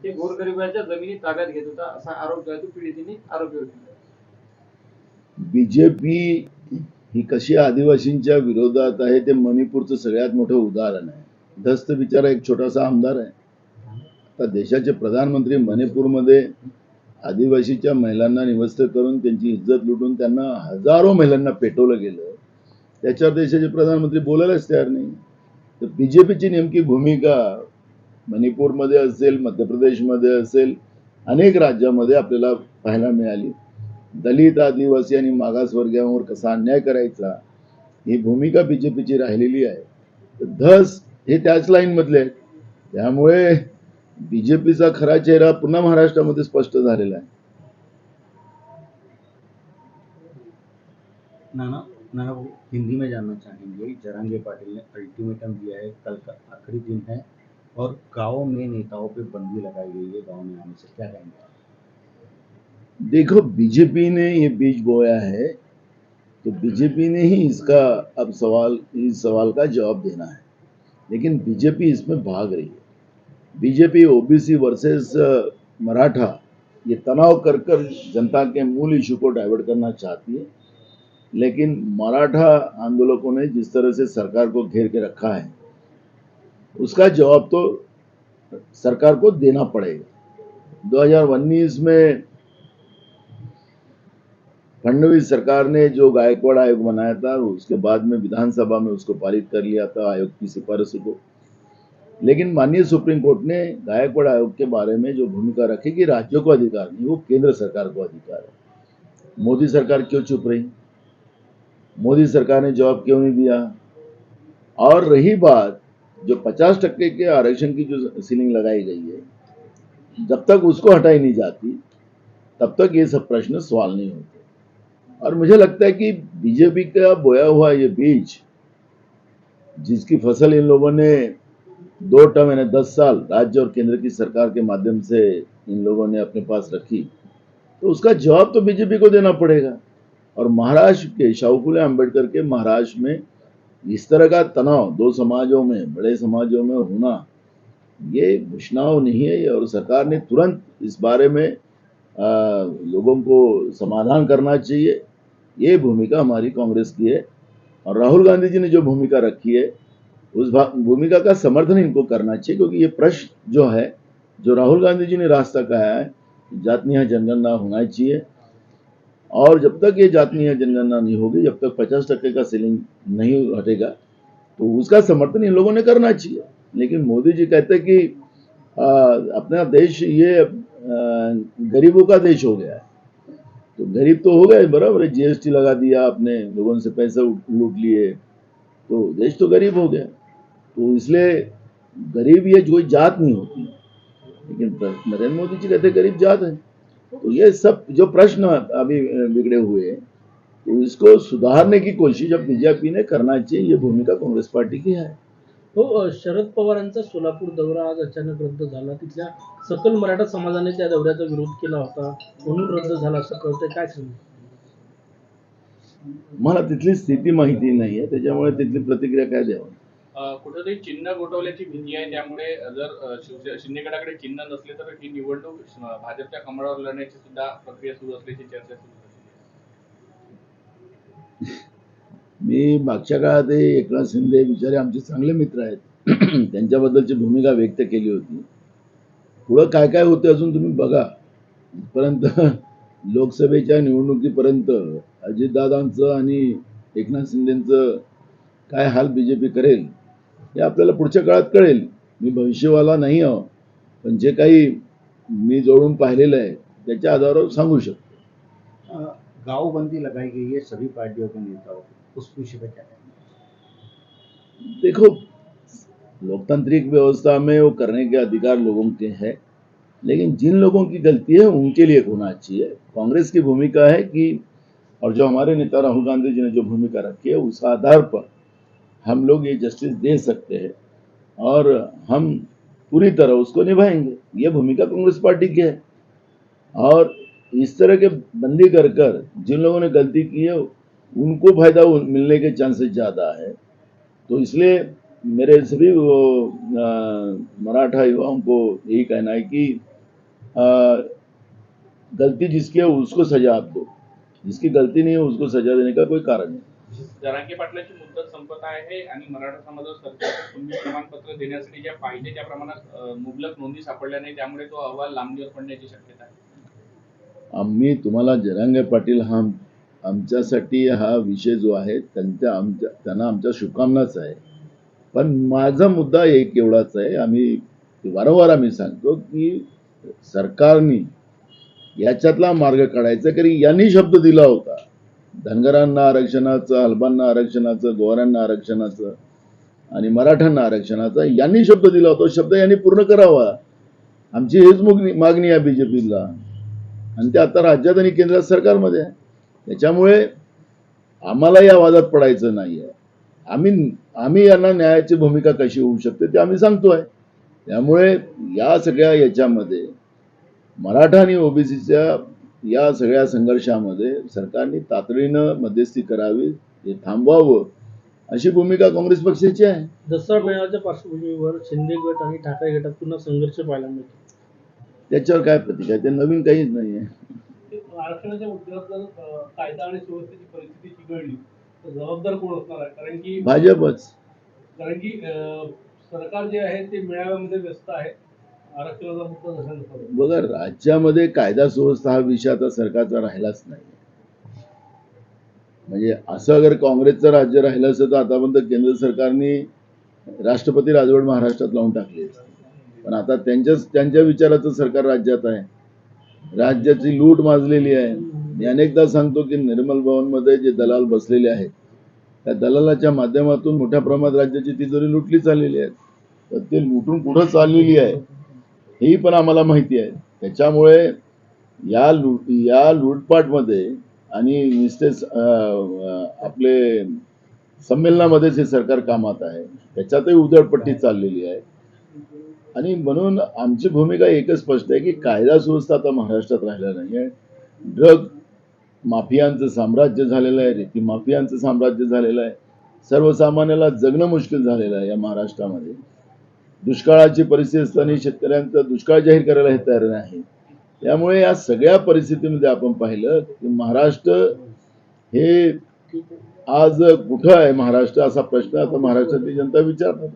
ते गोरगरिबाच्या जमिनी ताब्यात घेत होता असा आरोप जो आहे तो पीडितेने आरोपीवर केला. बीजेपी ही कशी आदिवासींच्या विरोधात आहे ते मणिपूरचं सगळ्यात मोठं उदाहरण आहे. धस्त बिचारा एक छोटासा आमदार आहे. आता देशाचे प्रधानमंत्री मणिपूरमध्ये आदिवासीच्या महिलांना निवस्त करून त्यांची इज्जत लुटून त्यांना हजारो महिलांना पेटवलं गेलं. त्याच्यावर देशाचे प्रधानमंत्री बोलायलाच तयार नाही. तर बीजेपीची नेमकी भूमिका मणिपूरमध्ये असेल, मध्य प्रदेशमध्ये असेल, अनेक राज्यामध्ये आपल्याला पाहायला मिळाली. दलित, आदिवासी आणि मागासवर्गीयांवर कसा अन्याय करायचा ही भूमिका बीजेपीची राहिलेली आहे. तर धस हे त्याच लाईन मधले आहेत. त्यामुळे बीजेपीचा खरा चेहरा पुन्हा महाराष्ट्रामध्ये स्पष्ट झालेला आहे. नाना वो हिंदी में जानना चाहेंगे। जरांगे पाटिल ने अल्टीमेटम दिया है, कल का आखिरी दिन है और गाँव में नेताओं पे बंदी लगाई गई है गाँव में आने से, क्या कहेंगे आप? देखो, बीजेपी ने ये बीज बोया है तो बीजेपी ने ही इसका अब इस सवाल का जवाब देना है। लेकिन बीजेपी इसमें भाग रही है। बीजेपी ओबीसी वर्सेस मराठा ये तनाव कर कर जनता के मूल इशू को डाइवर्ट करना चाहती है। लेकिन मराठा आंदोलकों ने जिस तरह से सरकार को घेर के रखा है उसका जवाब तो सरकार को देना पड़ेगा। 2019 में फडणवीस सरकार ने जो गायकवाड़ आयोग बनाया था उसके बाद में विधानसभा में उसको पारित कर लिया था आयोग की सिफारिशों को। लेकिन माननीय सुप्रीम कोर्ट ने गायकवाड़ आयोग के बारे में जो भूमिका रखी कि राज्यों को अधिकार नहीं, वो केंद्र सरकार को अधिकार है। मोदी सरकार क्यों चुप रही? मोदी सरकार ने जवाब क्यों नहीं दिया? और रही बात जो 50% के आरक्षण की जो सीलिंग लगाई गई है, जब तक उसको हटाई नहीं जाती तब तक ये सब प्रश्न सवाल नहीं होते। और मुझे लगता है कि बीजेपी का बोया हुआ ये बीज, जिसकी फसल इन लोगों ने 2 टर्म यानी 10 साल राज्य और केंद्र की सरकार के माध्यम से इन लोगों ने अपने पास रखी, तो उसका जवाब तो बीजेपी को देना पड़ेगा। और महाराष्ट्र के शाहू फुले अम्बेडकर के महाराष्ट्र में इस तरह का तनाव 2 समाजों में, बड़े समाजों में होना, ये घुसनाव नहीं है। और सरकार ने तुरंत इस बारे में लोगों को समाधान करना चाहिए। ये भूमिका हमारी कांग्रेस की है। और राहुल गांधी जी ने जो भूमिका रखी है उस भूमिका का समर्थन इनको करना चाहिए, क्योंकि ये प्रश्न जो है, जो राहुल गांधी जी ने रास्ता कहा है, जातीय जनगणना होना चाहिए। और जब तक ये जातीय जनगणना नहीं होगी, जब तक 50% का सीलिंग नहीं हटेगा, तो उसका समर्थन इन लोगों ने करना चाहिए। लेकिन मोदी जी कहते हैं कि अपना देश ये गरीबों का देश हो गया है। तो गरीब तो हो गए, बराबर है, जीएसटी लगा दिया आपने, लोगों से पैसे लूट लिए, तो देश तो गरीब हो गया। तो इसलिए गरीब ये कोई जात नहीं होती। लेकिन नरेंद्र मोदी जी कहते गरीब जात है। तो ये सब जो प्रश्न अभी बिगड़े हुए हैं, तो इसको सुधारने की कोशिश अब बीजेपी ने करना चाहिए। ये भूमिका कांग्रेस पार्टी की है। हो, शरद पवारांचा सोलापूर दौरा आज अचानक रद्द झाला। तिथल्या सकल मराठा समाजाने त्या दौऱ्याचा विरोध केला होता, म्हणून रद्द झाला असं कळतंय, काय सांगू? मला तिथली स्थिती माहिती नाही आहे, त्याच्यामुळे तिथली प्रतिक्रिया काय द्यावी? कुठेतरी चिन्ह गोठवल्याची भीती आहे, त्यामुळे जर शिंदेगडाकडे चिन्ह नसले तर ही निवडणूक भाजपच्या कमळावर लढण्याची सुद्धा प्रक्रिया सुरू असल्याची चर्चा सुरू झाली. मी मागच्या काळात एकनाथ शिंदे बिचारे आमचे चांगले मित्र आहेत त्यांच्याबद्दलची भूमिका व्यक्त केली होती. पुढं काय काय होते अजून तुम्ही बघा. परंतु लोकसभेच्या निवडणुकीपर्यंत अजितदादांचं आणि एकनाथ शिंदेचं काय हाल बीजेपी करेल हे आपल्याला पुढच्या काळात कळेल. मी भविष्यवाला नाही आहो, पण जे काही मी जोडून पाहिलेलं आहे त्याच्या आधारावर सांगू शकतो. गाँवबंदी लगाई गई है सभी पार्टियों के नेताओं को, उस विषय पर क्या कहेंगे? देखो, लोकतांत्रिक व्यवस्था में वो करने के अधिकार लोगों के हैं, लेकिन जिन लोगों की गलती है उनके लिए होना चाहिए। कांग्रेस की भूमिका है कि, और जो हमारे नेता राहुल गांधी जी ने जो भूमिका रखी है उस आधार पर हम लोग ये जस्टिस दे सकते हैं और हम पूरी तरह उसको निभाएंगे। ये भूमिका कांग्रेस पार्टी की है। और इस तरह के बंदी कर कर जिन लोगों ने गलती की है उनको फायदा मिलने के चांसेस ज़्यादा है। तो इसलिए मेरे सभी मराठा युवाओं को यही कहना है कि गलती जिसकी है उसको सजा आप दो, जिसकी गलती नहीं है उसको सजा देने का कोई कारण नहीं. जरांगे पाटलांची मुदत संपत आहे आणि मराठा समाजावर सरकारचं तुम्ही प्रमाणपत्र देण्यासाठी ज्या पाहिजे त्या प्रमाणात मुबलक नोंदी सापडल्या नाही, त्यामुळे तो अहवाल लांबणीवर पडण्याची शक्यता आहे. आम्ही तुम्हाला जरांगे पाटील हा आमच्यासाठी हा विषय जो आहे त्यांना आमच्या शुभकामनाच आहे. पण माझा मुद्दा एक एवढाच आहे, वारंवार आम्ही सांगतो की सरकारने याच्यातला मार्ग काढायचा. कारण यांनी शब्द दिला होता धनगरांना आरक्षणाचं, अल्बांना आरक्षणाचं, गोऱ्यांना आरक्षणाचं आणि मराठ्यांना आरक्षणाचा यांनी शब्द दिला होता. शब्द यांनी पूर्ण करावा, आमची हेच मागणी आहे बीजेपीला. आणि ते आता राज्यात आणि केंद्रात सरकारमध्ये आहे. त्याच्यामुळे आम्हाला या वादात पडायचं नाहीये. आम्ही यांना न्यायाची भूमिका कशी होऊ शकते ते आम्ही सांगतोय. त्यामुळे या सगळ्या याच्यामध्ये मराठा आणि ओबीसीच्या या सगळ्या संघर्षामध्ये सरकारने तातडीनं मध्यस्थी करावी, हे थांबवावं अशी भूमिका काँग्रेस पक्षाची आहे. दसरा मेळाव्याच्या पार्श्वभूमीवर शिंदे गट आणि ठाकरे गटात पुन्हा संघर्ष पाहायला मिळतो. त्याच्यावर काय प्रतिक्रिया, ते नवीन काहीच नाहीये. आरक्षणाच्या मुद्द्यावर जर कायदा आणि सुव्यवस्थेची परिस्थिती चिघळली तर जबाबदार कोण असणार आहे? भाजपच. कारण की सरकार जे आहे ते मेळाव्यामध्ये व्यस्त आहे. आरक्षणाचा मुद्दा जसा बघा, राज्यामध्ये कायदा सुव्यवस्था हा विषय आता सरकारचा राहिलाच नाही. म्हणजे असं अगर काँग्रेसचं राज्य राहिलं असतं तर आतापर्यंत केंद्र सरकारने राष्ट्रपती राजवट महाराष्ट्रात लावून टाकली असती. पण आता त्यांच्या विचाराचं सरकार राज्यात आहे. राज्याची लूट माजलेली आहे. मी अनेकदा सांगतो की निर्मल भवनमध्ये जे दलाल बसलेले आहेत त्या दलालाच्या माध्यमातून मोठ्या प्रमाणात राज्याची तिजोरी लुटली चाललेली आहे. तर ते लुटून कुठं चाललेली आहे हेही पण आम्हाला माहिती आहे. त्याच्यामुळे या लूटपाटमध्ये आणि नुसतेच आपले संमेलनामध्येच हे सरकार कामात आहे. त्याच्यातही उधळपट्टी चाललेली आहे. आणि म्हणून आमची भूमिका एकच स्पष्ट आहे की कायदा सुव्यवस्था आता महाराष्ट्रात राहिला नाही आहे. ड्रग माफियांचं साम्राज्य झालेलं आहे, रेती माफियांचं साम्राज्य झालेलं आहे. सर्वसामान्याला जगणं मुश्किल झालेलं आहे या महाराष्ट्रामध्ये. दुष्काळाची परिस्थिती असताना शेतकऱ्यांचा दुष्काळ जाहीर करायला हे तयार नाही. त्यामुळे या सगळ्या परिस्थितीमध्ये आपण पाहिलं की महाराष्ट्र हे आज कुठं आहे महाराष्ट्र असा प्रश्न आता महाराष्ट्रातली जनता विचारतात.